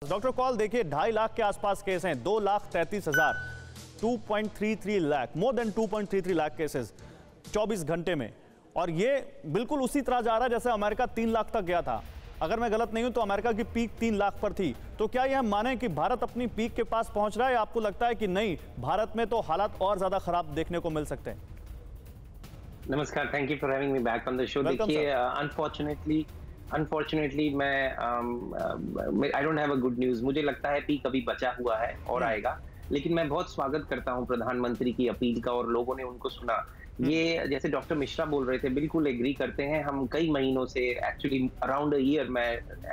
Doctor call देखिए 2.5 लाख के आसपास केस हैं, 2,33,000, 2.33 lakh, more than 2.33 lakh cases 24 घंटे में। और ये बिल्कुल उसी तरह जा रहा है जैसे अमेरिका 3 लाख तक गया था। अगर मैं गलत नहीं हूं तो अमेरिका की पीक 3 लाख पर थी। तो क्या यह माने कि भारत अपनी पीक के पास पहुंच रहा है, या आपको लगता है कि नहीं, भारत में तो हालात और ज्यादा खराब देखने को मिल सकते हैं? नमस्कार, thank you for having me back on the show. देखिए, अनफॉर्चुनेटली मैं I don't have a good news. मुझे लगता है पीक अभी बचा हुआ है और आएगा, लेकिन मैं बहुत स्वागत करता हूं प्रधानमंत्री की अपील का, और लोगों ने उनको सुना। ये जैसे डॉक्टर मिश्रा बोल रहे थे, बिल्कुल एग्री करते हैं हम। कई महीनों से, एक्चुअली अराउंड अ ईयर, मैं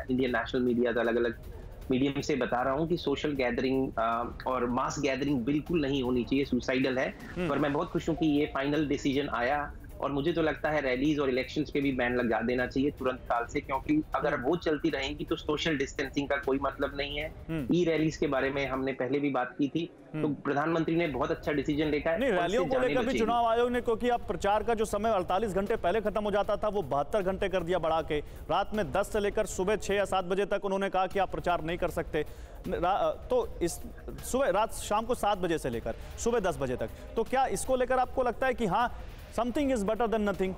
इंडियन नेशनल मीडिया अलग अलग मीडियम से बता रहा हूं कि सोशल गैदरिंग और मास गैदरिंग बिल्कुल नहीं होनी चाहिए, सुसाइडल है। पर मैं बहुत खुश हूं कि ये फाइनल डिसीजन आया, और मुझे तो लगता है रैलीज और इलेक्शंस पे भी बैन लगा देना चाहिए तुरंत काल से, क्योंकि अगर वो चलती रहेंगी तो सोशल डिस्टेंसिंग का कोई मतलब नहीं है। ई रैलीज के बारे में हमने पहले भी बात की थी, तो प्रधानमंत्री ने बहुत अच्छा डिसीजन लेकर है। नहीं, रैलियों को लेकर भी चुनाव आयोग ने, क्योंकि अब प्रचार का जो समय 48 घंटे पहले खत्म हो जाता था, वो 72 घंटे कर दिया बढ़ा के। रात में 10 से लेकर सुबह 6 या 7 बजे तक उन्होंने कहा कि आप प्रचार नहीं कर सकते। तो इस शाम को 7 बजे से लेकर सुबह 10 बजे तक, तो क्या इसको लेकर आपको लगता है कि हाँ, something is better than nothing?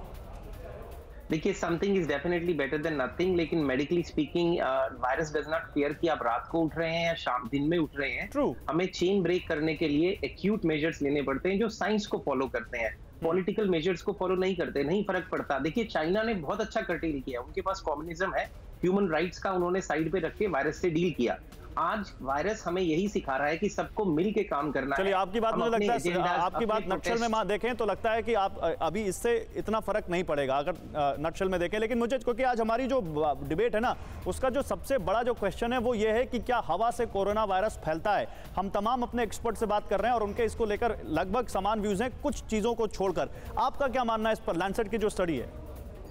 देखिए, something is definitely better than nothing, लेकिन medically speaking virus does not care कि आप रात को उठ रहे हैं या शाम दिन में उठ रहे हैं। True. हमें चेन ब्रेक करने के लिए एक्यूट मेजर्स लेने पड़ते हैं जो साइंस को फॉलो करते हैं। पॉलिटिकल मेजर्स को फॉलो नहीं करते, नहीं फर्क पड़ता। देखिए, चाइना ने बहुत अच्छा कर्टेल किया, उनके पास कम्युनिज्म है, ह्यूमन राइट्स का उन्होंने साइड पे रख के वायरस से डील किया। आज वायरस हमें यही सिखा रहा है कि सबको मिल के काम करना है। चलिए, आपकी बात मुझे लगता है, आपकी बात नक्शल में देखें तो लगता है कि आप अभी इससे इतना फर्क नहीं पड़ेगा अगर नक्शल में देखें। लेकिन मुझे, क्योंकि आज हमारी जो डिबेट है ना, उसका जो सबसे बड़ा जो क्वेश्चन है वो ये है कि क्या हवा से कोरोना वायरस फैलता है। हम तमाम अपने एक्सपर्ट से बात कर रहे हैं और उनके इसको लेकर लगभग समान व्यूज हैं, कुछ चीजों को छोड़कर। आपका क्या मानना है इस पर? लैंसेट की जो स्टडी है।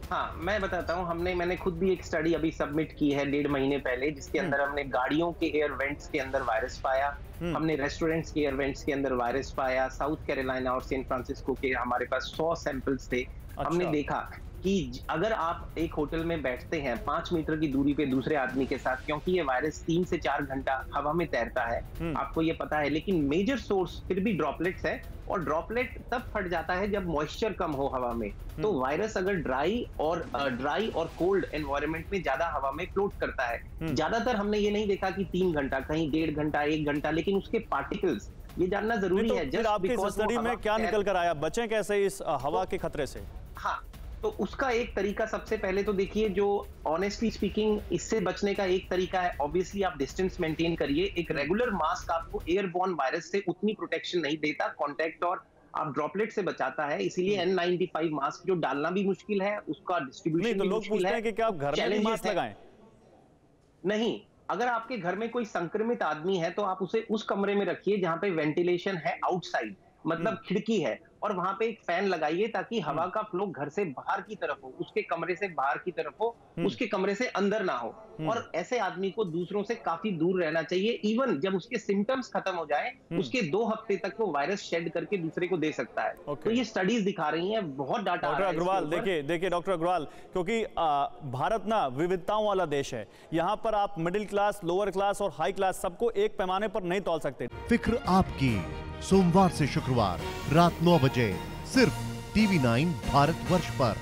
हाँ, मैं बताता हूँ। मैंने खुद भी एक स्टडी अभी सबमिट की है 1.5 महीने पहले, जिसके अंदर हमने गाड़ियों के एयर वेंट्स के अंदर वायरस पाया, हमने रेस्टोरेंट्स के एयर वेंट्स के अंदर वायरस पाया। साउथ कैरोलिना और सैन फ्रांसिस्को के हमारे पास 100 सैंपल्स थे। हमने देखा कि अगर आप एक होटल में बैठते हैं 5 मीटर की दूरी पे दूसरे आदमी के साथ, क्योंकि ये वायरस 3 से 4 घंटा हवा में तैरता है, आपको ये पता है, लेकिन मेजर सोर्स फिर भी ड्रॉपलेट्स है, और ड्रॉपलेट तब फट जाता है जब मॉइस्चर कम हो हवा में। तो वायरस अगर ड्राई और कोल्ड एनवायरनमेंट में ज्यादा हवा में फ्लोट करता है। ज्यादातर हमने ये नहीं देखा कि 3 घंटा, कहीं 1.5 घंटा, 1 घंटा, लेकिन उसके पार्टिकल्स ये जानना जरूरी है। फिर आपकी स्टडी में क्या निकल कर आया? बचें कैसे इस हवा के खतरे से? हाँ, तो उसका एक तरीका, सबसे पहले तो देखिए, जो ऑनेस्टली स्पीकिंग इससे बचने का एक तरीका है, ऑब्वियसली आप डिस्टेंस मेंटेन करिए। एक रेगुलर मास्क आपको एयरबॉर्न वायरस से उतनी प्रोटेक्शन नहीं देता, कांटेक्ट और आप ड्रॉपलेट से बचाता है, इसीलिए N95 मास्क जो डालना भी मुश्किल है, उसका डिस्ट्रीब्यूशन भी मुश्किल है। कि क्या आप घर में मास्क लगाएं? नहीं, अगर आपके घर में कोई संक्रमित आदमी है तो आप उसे उस कमरे में रखिए जहां पे वेंटिलेशन है आउटसाइड, मतलब खिड़की है, और वहां पे एक फैन लगाइए ताकि हवा का फ्लो घर से बाहर की तरफ हो, उसके कमरे से बाहर की तरफ हो, उसके कमरे से अंदर ना हो। और ऐसे आदमी को दूसरों से काफी दूर रहना चाहिए। इवन जब उसके सिम्टम्स खत्म हो जाए, उसके 2 हफ्ते तक वो वायरस शेड करके दूसरे को दे सकता है। तो ये स्टडीज दिखा रही हैं, बहुत डाटा। डॉक्टर अग्रवाल, देखिए डॉक्टर अग्रवाल, क्योंकि भारत ना विविधताओं वाला देश है। यहाँ पर आप मिडिल क्लास, लोअर क्लास और हाई क्लास सबको एक पैमाने पर नहीं तौल सकते। फिक्र आपकी, सोमवार से शुक्रवार रात 9 बजे सिर्फ TV9 भारतवर्ष पर।